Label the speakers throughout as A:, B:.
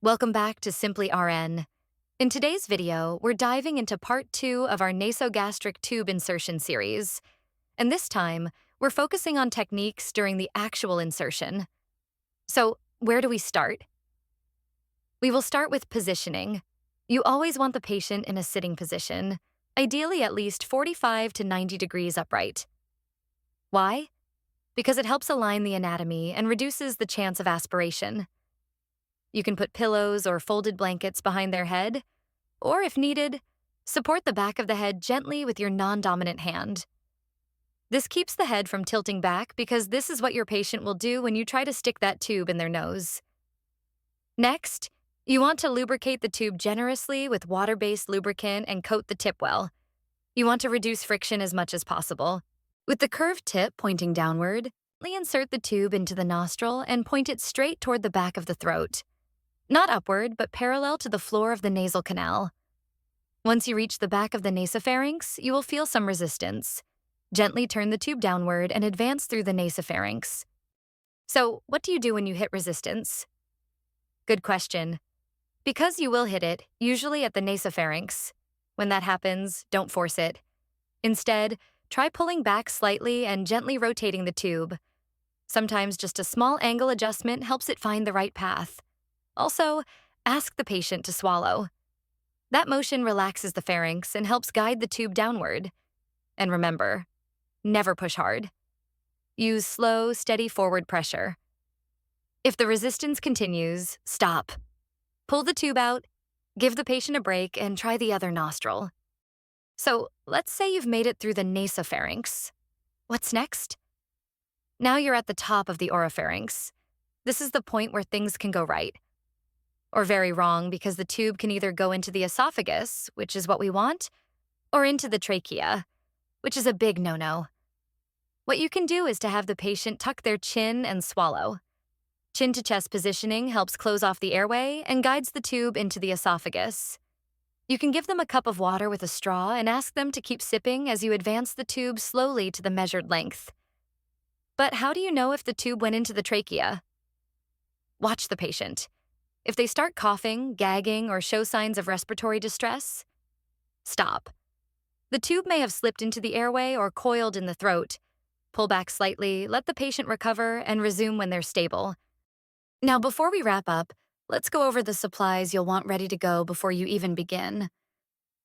A: Welcome back to SimplyRN. In today's video, we're diving into part 2 of our nasogastric tube insertion series. And this time, we're focusing on techniques during the actual insertion. So, where do we start? We will start with positioning. You always want the patient in a sitting position, ideally at least 45 to 90 degrees upright. Why? Because it helps align the anatomy and reduces the chance of aspiration. You can put pillows or folded blankets behind their head, or if needed, support the back of the head gently with your non-dominant hand. This keeps the head from tilting back because this is what your patient will do when you try to stick that tube in their nose. Next, you want to lubricate the tube generously with water-based lubricant and coat the tip well. You want to reduce friction as much as possible. With the curved tip pointing downward, insert the tube into the nostril and point it straight toward the back of the throat. Not upward, but parallel to the floor of the nasal canal. Once you reach the back of the nasopharynx, you will feel some resistance. Gently turn the tube downward and advance through the nasopharynx. So, what do you do when you hit resistance? Good question. Because you will hit it, usually at the nasopharynx. When that happens, don't force it. Instead, try pulling back slightly and gently rotating the tube. Sometimes just a small angle adjustment helps it find the right path. Also, ask the patient to swallow. That motion relaxes the pharynx and helps guide the tube downward. And remember, never push hard. Use slow, steady forward pressure. If the resistance continues, stop. Pull the tube out, give the patient a break, and try the other nostril. So, let's say you've made it through the nasopharynx. What's next? Now you're at the top of the oropharynx. This is the point where things can go right. Or very wrong, because the tube can either go into the esophagus, which is what we want, or into the trachea, which is a big no-no. What you can do is to have the patient tuck their chin and swallow. Chin-to-chest positioning helps close off the airway and guides the tube into the esophagus. You can give them a cup of water with a straw and ask them to keep sipping as you advance the tube slowly to the measured length. But how do you know if the tube went into the trachea? Watch the patient. If they start coughing, gagging, or show signs of respiratory distress, stop. The tube may have slipped into the airway or coiled in the throat. Pull back slightly, let the patient recover, and resume when they're stable. Now, before we wrap up, let's go over the supplies you'll want ready to go before you even begin.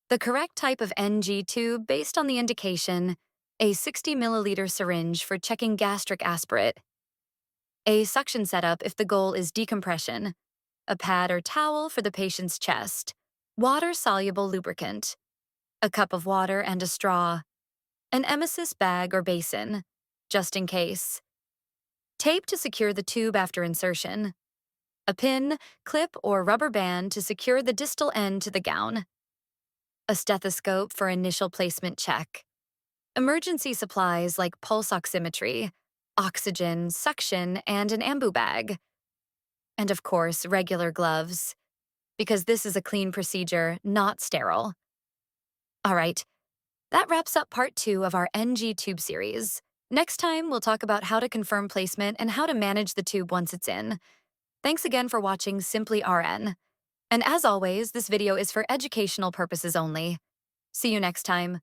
A: The correct type of NG tube based on the indication, a 60 milliliter syringe for checking gastric aspirate, a suction setup if the goal is decompression, a pad or towel for the patient's chest, water-soluble lubricant, a cup of water and a straw, an emesis bag or basin, just in case, tape to secure the tube after insertion, a pin, clip, or rubber band to secure the distal end to the gown, a stethoscope for initial placement check, emergency supplies like pulse oximetry, oxygen, suction, and an ambu bag. And of course, regular gloves, because this is a clean procedure, not sterile. All right, that wraps up part 2 of our NG tube series. Next time, we'll talk about how to confirm placement and how to manage the tube once it's in. Thanks again for watching SimplyRN. And as always, this video is for educational purposes only. See you next time.